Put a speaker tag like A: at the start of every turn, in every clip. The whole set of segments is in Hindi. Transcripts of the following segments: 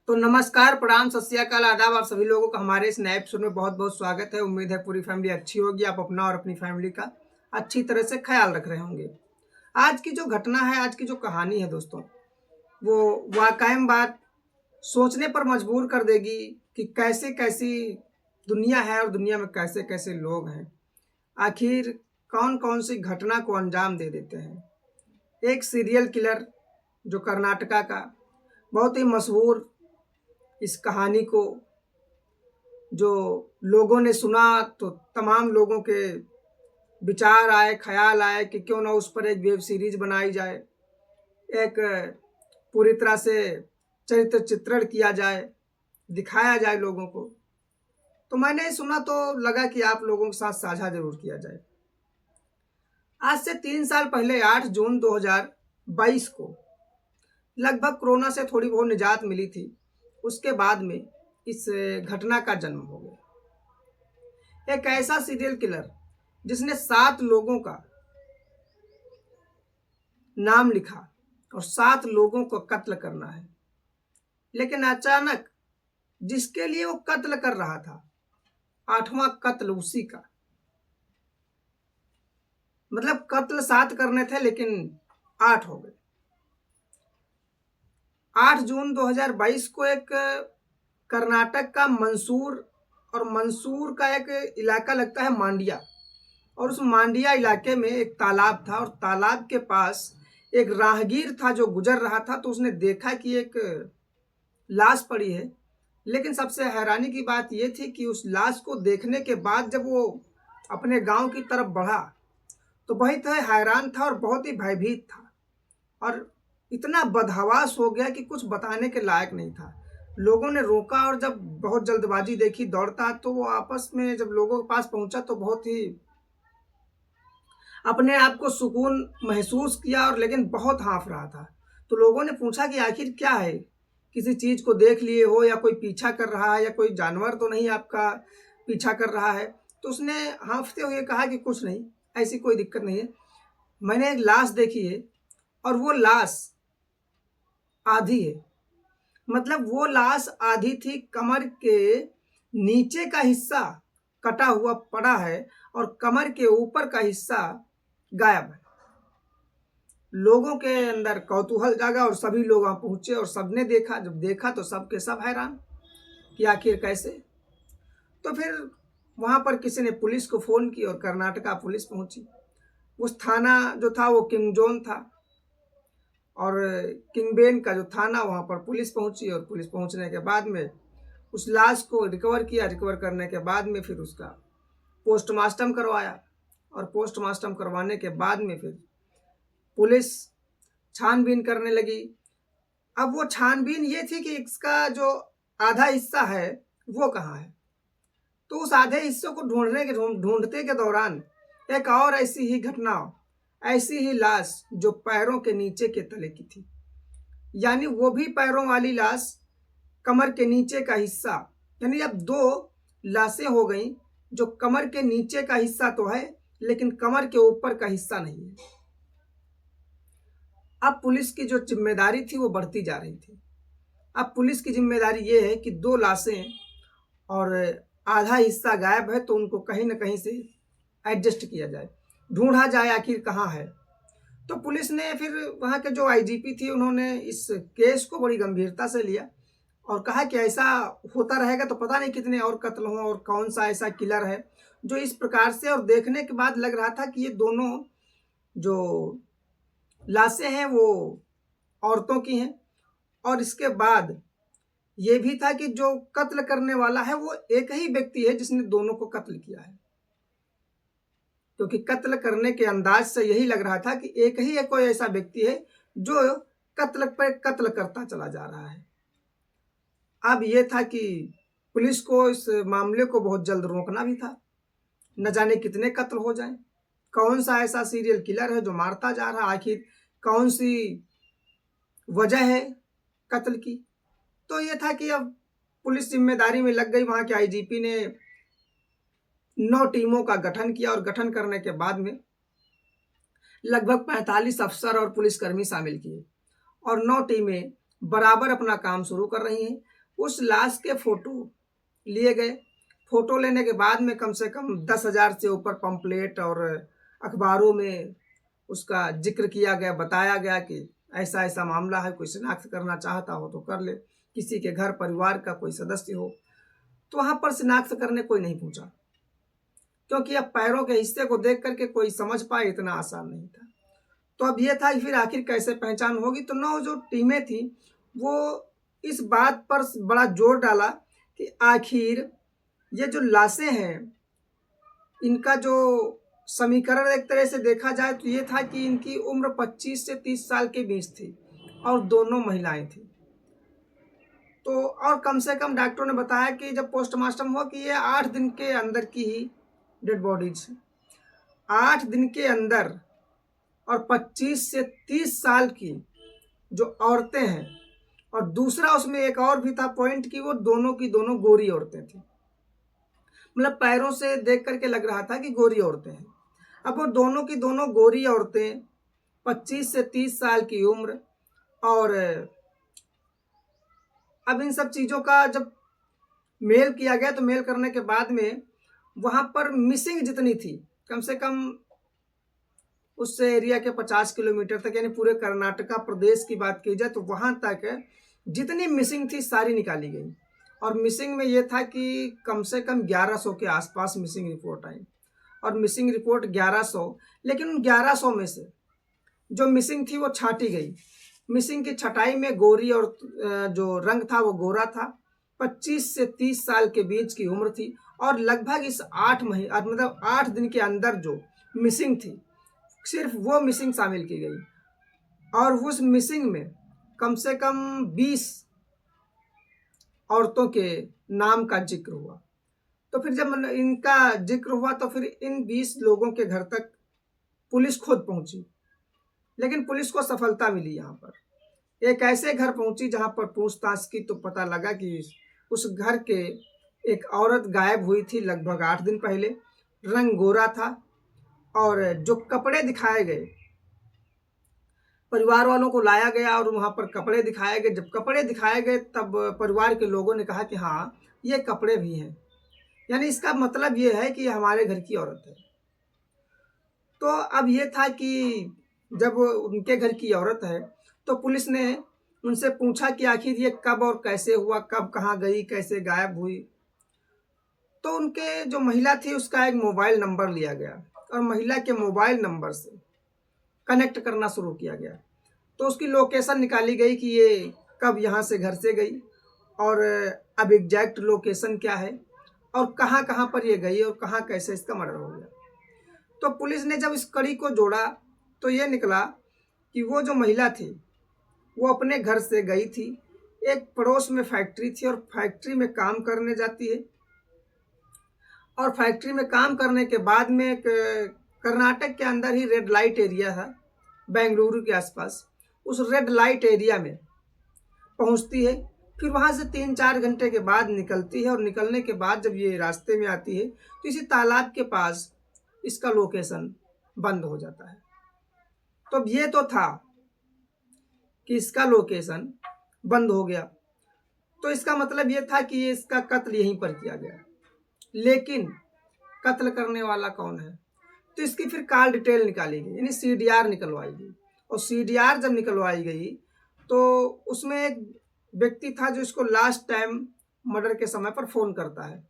A: तो नमस्कार, प्रणाम, सत श्री अकाल, आदाब। आप सभी लोगों का हमारे इस नए एपिसोड में बहुत बहुत स्वागत है। उम्मीद है पूरी फैमिली अच्छी होगी, आप अपना और अपनी फैमिली का अच्छी तरह से ख्याल रख रहे होंगे। आज की जो घटना है, आज की जो कहानी है दोस्तों, वो वाकई बात सोचने पर मजबूर कर देगी कि कैसे कैसी दुनिया है और दुनिया में कैसे कैसे लोग हैं। आखिर कौन कौन सी घटना को अंजाम दे देते हैं। एक सीरियल किलर जो कर्नाटका का बहुत ही मशहूर, इस कहानी को जो लोगों ने सुना तो तमाम लोगों के विचार आए, ख्याल आए कि क्यों ना उस पर एक वेब सीरीज बनाई जाए, एक पूरी तरह से चरित्र चित्रण किया जाए, दिखाया जाए लोगों को। तो मैंने सुना तो लगा कि आप लोगों के साथ साझा जरूर किया जाए। आज से 3 साल पहले 8 जून 2022 को लगभग कोरोना से थोड़ी बहुत निजात मिली थी। उसके बाद में इस घटना का जन्म हो गया। एक ऐसा सीरियल किलर जिसने 7 लोगों का नाम लिखा और 7 लोगों को कत्ल करना है, लेकिन अचानक जिसके लिए वो कत्ल कर रहा था, 8वां कत्ल उसी का। मतलब कत्ल 7 करने थे लेकिन 8 हो गए। 8 जून 2022 को एक कर्नाटक का मंसूर, और मंसूर का एक इलाका लगता है मांडिया, और उस मांडिया इलाके में एक तालाब था, और तालाब के पास एक राहगीर था जो गुजर रहा था। तो उसने देखा कि एक लाश पड़ी है, लेकिन सबसे हैरानी की बात यह थी कि उस लाश को देखने के बाद जब वो अपने गांव की तरफ बढ़ा तो बहुत ही हैरान था और बहुत ही भयभीत था, और इतना बदहवास हो गया कि कुछ बताने के लायक नहीं था। लोगों ने रोका और जब बहुत जल्दबाजी देखी दौड़ता, तो वो आपस में जब लोगों के पास पहुंचा तो बहुत ही अपने आप को सुकून महसूस किया, और लेकिन बहुत हाँफ रहा था। तो लोगों ने पूछा कि आखिर क्या है, किसी चीज को देख लिए हो, या कोई पीछा कर रहा है, या कोई जानवर तो नहीं आपका पीछा कर रहा है। तो उसने हाँफते हुए कहा कि कुछ नहीं, ऐसी कोई दिक्कत नहीं है, मैंने एक लाश देखी है और वो लाश आधी है। मतलब वो लाश आधी थी, कमर के नीचे का हिस्सा कटा हुआ पड़ा है और कमर के ऊपर का हिस्सा गायब है। लोगों के अंदर कौतूहल जागा और सभी लोग वहां पहुंचे और सबने देखा। जब देखा तो सब के सब हैरान कि आखिर कैसे। तो फिर वहां पर किसी ने पुलिस को फोन की और कर्नाटका पुलिस पहुंची। उस थाना जो था वो किंगजोन था, और किंगबेन का जो थाना, वहां पर पुलिस पहुंची, और पुलिस पहुंचने के बाद में उस लाश को रिकवर किया। रिकवर करने के बाद में फिर उसका पोस्टमार्टम करवाया, और पोस्टमार्टम करवाने के बाद में फिर पुलिस छानबीन करने लगी। अब वो छानबीन ये थी कि इसका जो आधा हिस्सा है वो कहाँ है। तो उस आधे हिस्से को ढूंढते के दौरान एक और ऐसी ही घटना, ऐसी ही लाश जो पैरों के नीचे के तले की थी, यानी वो भी पैरों वाली लाश, कमर के नीचे का हिस्सा। यानी अब 2 लाशें हो गई जो कमर के नीचे का हिस्सा तो है लेकिन कमर के ऊपर का हिस्सा नहीं है। अब पुलिस की जो जिम्मेदारी थी वो बढ़ती जा रही थी। अब पुलिस की जिम्मेदारी ये है कि 2 लाशें और आधा हिस्सा गायब है, तो उनको कहीं ना कहीं से एडजस्ट किया जाए, ढूंढा जाए आखिर कहाँ है। तो पुलिस ने फिर, वहाँ के जो आईजीपी थी, उन्होंने इस केस को बड़ी गंभीरता से लिया और कहा कि ऐसा होता रहेगा तो पता नहीं कितने और कत्ल हों, और कौन सा ऐसा किलर है जो इस प्रकार से। और देखने के बाद लग रहा था कि ये दोनों जो लाशें हैं वो औरतों की हैं, और इसके बाद ये भी था कि जो कत्ल करने वाला है वो एक ही व्यक्ति है जिसने दोनों को कत्ल किया है, क्योंकि कत्ल करने के अंदाज से यही लग रहा था कि एक ही कोई ऐसा व्यक्ति है जो कत्ल पर कत्ल करता चला जा रहा है। अब यह था कि पुलिस को इस मामले को बहुत जल्द रोकना भी था। न जाने कितने कत्ल हो जाएं, कौन सा ऐसा सीरियल किलर है जो मारता जा रहा, आखिर कौन सी वजह है कत्ल की। तो यह था कि अब पुलिस जिम्मेदारी में लग गई। वहां के आईजीपी ने 9 टीमों का गठन किया, और गठन करने के बाद में लगभग 45 अफसर और पुलिसकर्मी शामिल किए, और 9 टीमें बराबर अपना काम शुरू कर रही हैं। उस लाश के फोटो लिए गए। फोटो लेने के बाद में कम से कम 10,000 से ऊपर पंपलेट और अखबारों में उसका जिक्र किया गया, बताया गया कि ऐसा ऐसा मामला है, कोई शिनाख्त करना चाहता हो तो कर ले, किसी के घर परिवार का कोई सदस्य हो। तो वहाँ पर शिनाख्त करने कोई नहीं पहुँचा, क्योंकि अब पैरों के हिस्से को देख करके कोई समझ पाए इतना आसान नहीं था। तो अब ये था कि फिर आखिर कैसे पहचान होगी। तो 9 जो टीमें थी वो इस बात पर बड़ा जोर डाला कि आखिर ये जो लाशें हैं, इनका जो समीकरण एक तरह से देखा जाए तो ये था कि इनकी उम्र 25 से 30 साल के बीच थी और दोनों महिलाएं थी। तो और कम से कम डॉक्टरों ने बताया कि जब पोस्टमार्टम हुआ कि ये 8 दिन के अंदर की ही डेड बॉडीज, 8 दिन के अंदर, और 25 से 30 साल की जो औरतें हैं। और दूसरा उसमें एक और भी था पॉइंट कि वो दोनों की दोनों गोरी औरतें थी, मतलब पैरों से देख करके लग रहा था कि गोरी औरतें हैं। अब वो दोनों की दोनों गोरी औरतें, 25 से 30 साल की उम्र, और अब इन सब चीज़ों का जब मेल किया गया तो मेल करने के बाद में वहाँ पर मिसिंग जितनी थी, कम से कम उस एरिया के 50 किलोमीटर तक, यानी पूरे कर्नाटका प्रदेश की बात की जाए तो वहाँ तक जितनी मिसिंग थी सारी निकाली गई। और मिसिंग में ये था कि कम से कम 1100 के आसपास मिसिंग रिपोर्ट आई, और मिसिंग रिपोर्ट 1100, लेकिन उन 1100 में से जो मिसिंग थी वो छांटी गई। मिसिंग की छटाई में गोरी और जो रंग था वो गोरा था, 25 से 30 साल के बीच की उम्र थी, और लगभग इस 8 महीने मतलब 8 दिन के अंदर जो मिसिंग थी सिर्फ वो मिसिंग शामिल की गई। और उस मिसिंग में कम से कम 20 औरतों के नाम का जिक्र हुआ। तो फिर जब इनका जिक्र हुआ तो फिर इन 20 लोगों के घर तक पुलिस खुद पहुंची, लेकिन पुलिस को सफलता मिली। यहाँ पर एक ऐसे घर पहुंची जहां पर पूछताछ की तो पता लगा कि उस घर के एक औरत गायब हुई थी लगभग 8 दिन पहले। रंग गोरा था, और जो कपड़े दिखाए गए, परिवार वालों को लाया गया और वहाँ पर कपड़े दिखाए गए। जब कपड़े दिखाए गए तब परिवार के लोगों ने कहा कि हाँ, ये कपड़े भी हैं, यानी इसका मतलब ये है कि हमारे घर की औरत है। तो अब ये था कि जब उनके घर की औरत है तो पुलिस ने उनसे पूछा कि आखिर ये कब और कैसे हुआ, कब कहाँ गई, कैसे गायब हुई। तो उनके जो महिला थी उसका एक मोबाइल नंबर लिया गया और महिला के मोबाइल नंबर से कनेक्ट करना शुरू किया गया। तो उसकी लोकेशन निकाली गई कि ये कब यहाँ से घर से गई, और अब एग्जैक्ट लोकेशन क्या है, और कहाँ कहाँ पर ये गई, और कहाँ कैसे इसका मर्डर हो गया। तो पुलिस ने जब इस कड़ी को जोड़ा तो ये निकला कि वो जो महिला थी वो अपने घर से गई थी, एक पड़ोस में फैक्ट्री थी और फैक्ट्री में काम करने जाती है, और फैक्ट्री में काम करने के बाद में कर्नाटक के अंदर ही रेड लाइट एरिया था, बेंगलुरु के आसपास, उस रेड लाइट एरिया में पहुंचती है। फिर वहां से 3-4 घंटे के बाद निकलती है, और निकलने के बाद जब ये रास्ते में आती है तो इसी तालाब के पास इसका लोकेशन बंद हो जाता है। तो अब ये तो था कि इसका लोकेशन बंद हो गया, तो इसका मतलब ये था कि ये इसका कत्ल यहीं पर किया गया। लेकिन कत्ल करने वाला कौन है, तो इसकी फिर कॉल डिटेल निकाली गई, यानी CDR निकलवाई गई। और CDR जब निकलवाई गई तो उसमें एक व्यक्ति था जो इसको लास्ट टाइम मर्डर के समय पर फ़ोन करता है।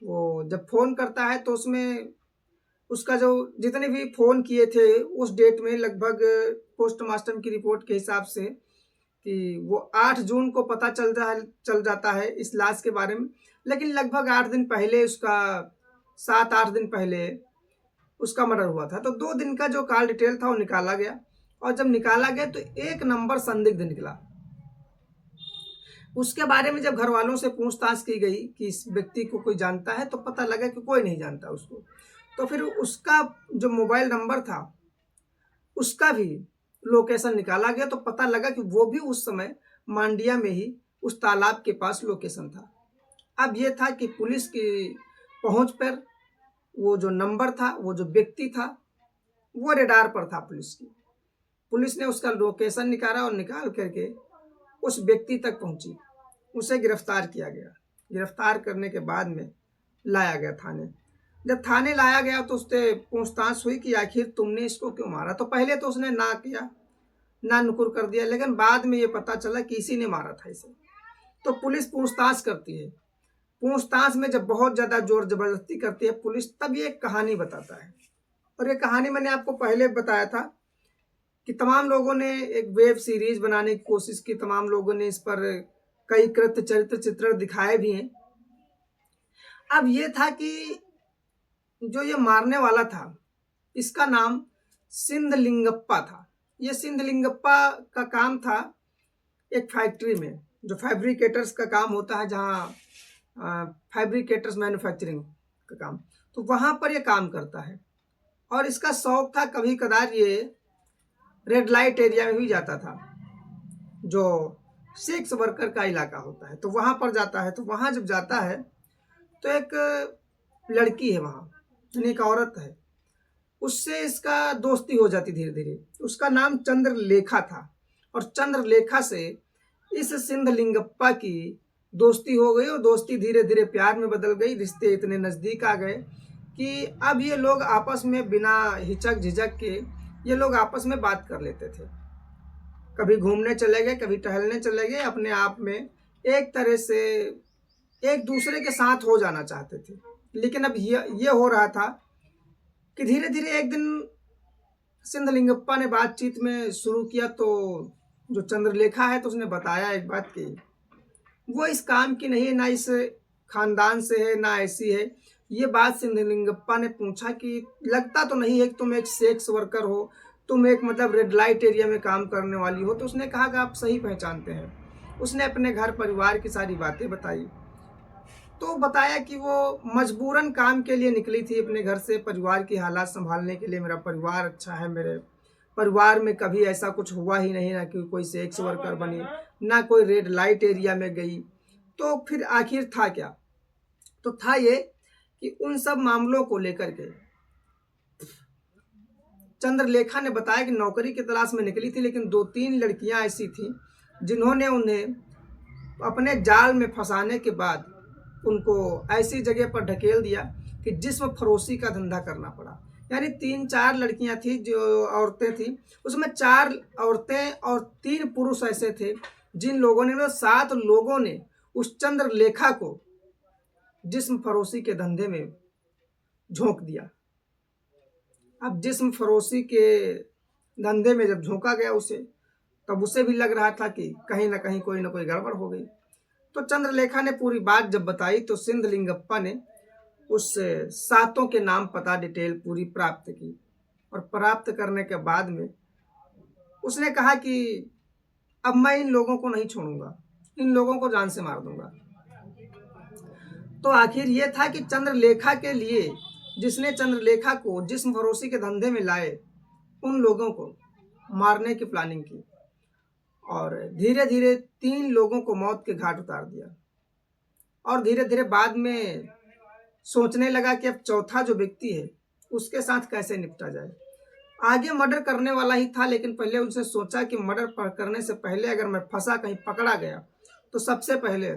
A: वो जब फ़ोन करता है तो उसमें उसका जो जितने भी फ़ोन किए थे उस डेट में लगभग पोस्टमार्टम की रिपोर्ट के हिसाब से कि वो 8 जून को पता चल जाता है इस लाश के बारे में, लेकिन लगभग 8 दिन पहले उसका 7-8 दिन पहले उसका मर्डर हुआ था। तो 2 दिन का जो कॉल डिटेल था वो निकाला गया, और जब निकाला गया तो एक नंबर संदिग्ध निकला। उसके बारे में जब घर वालों से पूछताछ की गई कि इस व्यक्ति को कोई जानता है तो पता लगा कि कोई नहीं जानता उसको। तो फिर उसका जो मोबाइल नंबर था उसका भी लोकेशन निकाला गया, तो पता लगा कि वो भी उस समय मांडिया में ही उस तालाब के पास लोकेशन था। अब ये था कि पुलिस की पहुंच पर वो जो नंबर था, वो जो व्यक्ति था, वो रेडार पर था पुलिस की। पुलिस ने उसका लोकेशन निकाला और निकाल करके उस व्यक्ति तक पहुंची। उसे गिरफ्तार किया गया। गिरफ्तार करने के बाद में लाया गया थाने। जब थाने लाया गया तो उससे पूछताछ हुई कि आखिर तुमने इसको क्यों मारा। तो पहले तो उसने ना किया, ना नुकुर कर दिया, लेकिन बाद में ये पता चला कि इसी ने मारा था इसे। तो पुलिस पूछताछ करती है। पूछताछ में जब बहुत ज़्यादा जोर जबरदस्ती करती है पुलिस, तब ये एक कहानी बताता है। और ये कहानी मैंने आपको पहले बताया था कि तमाम लोगों ने एक वेब सीरीज बनाने की कोशिश की, तमाम लोगों ने इस पर कई कृत्य चरित्र चित्रण दिखाए भी हैं। अब ये था कि जो ये मारने वाला था, इसका नाम सिंधलिंगप्पा था। ये सिंधलिंगप्पा का काम था एक फैक्ट्री में, जो फैब्रिकेटर्स का काम होता है, जहाँ फैब्रिकेटर्स मैन्युफैक्चरिंग का काम, तो वहाँ पर ये काम करता है। और इसका शौक था, कभी कदार ये रेड लाइट एरिया में भी जाता था, जो सेक्स वर्कर का इलाका होता है, तो वहाँ पर जाता है। तो वहाँ जब जाता है तो एक लड़की है वहाँ, यानी एक औरत है, उससे इसका दोस्ती हो जाती धीरे धीरे। उसका नाम चंद्रलेखा था, और चंद्रलेखा से इस सिंधलिंगप्पा की दोस्ती हो गई, और दोस्ती धीरे धीरे प्यार में बदल गई। रिश्ते इतने नज़दीक आ गए कि अब ये लोग आपस में बिना हिचक झिझक के ये लोग आपस में बात कर लेते थे। कभी घूमने चले गए, कभी टहलने चले गए, अपने आप में एक तरह से एक दूसरे के साथ हो जाना चाहते थे। लेकिन अब ये हो रहा था कि धीरे धीरे एक दिन सिंधलिंगप्पा ने बातचीत में शुरू किया, तो जो चंद्रलेखा है तो उसने बताया एक बात कि वो इस काम की नहीं है, ना इस खानदान से है, ना ऐसी है। ये बात सिंधलिंगप्पा ने पूछा कि लगता तो नहीं है कि तुम एक सेक्स वर्कर हो, तुम एक मतलब रेड लाइट एरिया में काम करने वाली हो। तो उसने कहा कि आप सही पहचानते हैं। उसने अपने घर परिवार की सारी बातें बताई। तो बताया कि वो मजबूरन काम के लिए निकली थी अपने घर से, परिवार की हालात संभालने के लिए। मेरा परिवार अच्छा है, मेरे परिवार में कभी ऐसा कुछ हुआ ही नहीं, ना कि कोई सेक्स वर्कर बनी, ना कोई रेड लाइट एरिया में गई। तो फिर आखिर था क्या? तो था ये कि उन सब मामलों को लेकर के चंद्रलेखा ने बताया कि नौकरी की तलाश में निकली थी, लेकिन 2-3 लड़कियां ऐसी थीं जिन्होंने उन्हें अपने जाल में फंसाने के बाद उनको ऐसी जगह पर ढकेल दिया कि जिस्म फरोशी का धंधा करना पड़ा। यानी 3-4 लड़कियां थी, जो औरतें थी, उसमें 4 औरतें और 3 पुरुष ऐसे थे जिन लोगों ने, 7 लोगों ने उस चंद्रलेखा को जिस्म फरोशी के धंधे में झोंक दिया। अब जिस्म फरोशी के धंधे में जब झोंका गया उसे, तब उसे भी लग रहा था कि कहीं ना कहीं कोई ना कोई गड़बड़ हो गई। तो चंद्रलेखा ने पूरी बात जब बताई तो सिंधलिंगप्पा ने उस 7 के नाम पता डिटेल पूरी प्राप्त की, और प्राप्त करने के बाद में उसने कहा कि अब मैं इन लोगों को नहीं छोड़ूंगा, इन लोगों को जान से मार दूंगा। तो आखिर ये था कि चंद्रलेखा के लिए, जिसने चंद्रलेखा को जिस्म फरोशी के धंधे में लाए, उन लोगों को मारने की प्लानिंग की, और धीरे धीरे 3 लोगों को मौत के घाट उतार दिया। और धीरे धीरे बाद में सोचने लगा कि अब चौथा जो व्यक्ति है उसके साथ कैसे निपटा जाए। आगे मर्डर करने वाला ही था, लेकिन पहले उसने सोचा कि मर्डर करने से पहले अगर मैं फंसा, कहीं पकड़ा गया, तो सबसे पहले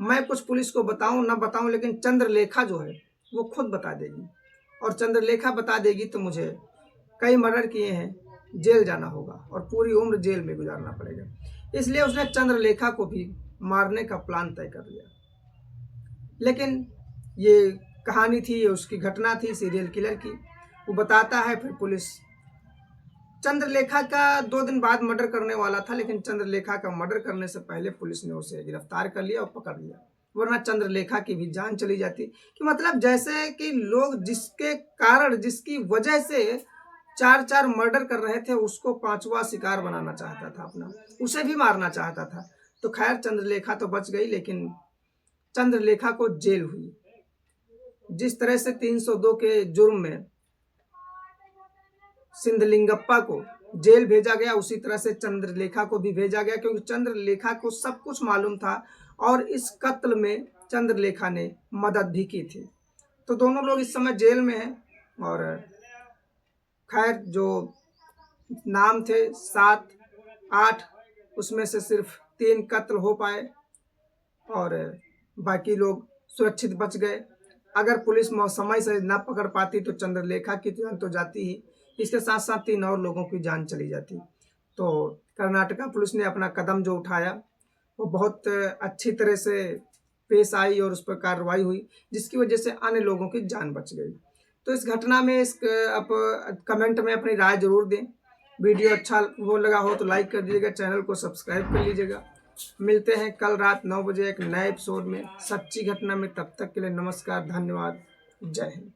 A: मैं कुछ पुलिस को बताऊं ना बताऊं, लेकिन चंद्रलेखा जो है वो खुद बता देगी, और चंद्रलेखा बता देगी तो मुझे कई मर्डर किए हैं, जेल जाना होगा और पूरी उम्र जेल में गुजारना पड़ेगा। इसलिए उसने चंद्रलेखा को भी मारने का प्लान तय कर लिया। लेकिन ये कहानी थी, ये उसकी घटना थी सीरियल किलर की। वो बताता है, फिर पुलिस चंद्रलेखा का 2 दिन बाद मर्डर करने वाला था, लेकिन चंद्रलेखा का मर्डर करने से पहले पुलिस ने उसे गिरफ्तार कर लिया और पकड़ लिया, वरना चंद्रलेखा की भी जान चली जाती। कि मतलब जैसे कि लोग जिसके कारण, जिसकी वजह से 4-4 मर्डर कर रहे थे, उसको 5वां शिकार बनाना चाहता था अपना, उसे भी मारना चाहता था। तो खैर चंद्रलेखा तो बच गई, लेकिन चंद्रलेखा को जेल हुई। जिस तरह से 302 के जुर्म में सिंधलिंगप्पा को जेल भेजा गया, उसी तरह से चंद्रलेखा को भी भेजा गया, क्योंकि चंद्रलेखा को सब कुछ मालूम था और इस कत्ल में चंद्रलेखा ने मदद भी की थी। तो दोनों लोग इस समय जेल में हैं। और खैर जो नाम थे 7-8, उसमें से सिर्फ 3 कत्ल हो पाए, और बाकी लोग सुरक्षित बच गए। अगर पुलिस समय से ना पकड़ पाती तो चंद्रलेखा की जान तो जाती ही, इसके साथ साथ 3 और लोगों की जान चली जाती। तो कर्नाटका पुलिस ने अपना कदम जो उठाया वो बहुत अच्छी तरह से पेश आई और उस पर कार्रवाई हुई, जिसकी वजह से अन्य लोगों की जान बच गई। तो इस घटना में आप कमेंट में अपनी राय जरूर दें। वीडियो अच्छा वो लगा हो तो लाइक कर दीजिएगा, चैनल को सब्सक्राइब कर लीजिएगा। मिलते हैं कल रात 9 बजे एक नए एपिसोड में सच्ची घटना में। तब तक के लिए नमस्कार, धन्यवाद, जय हिंद।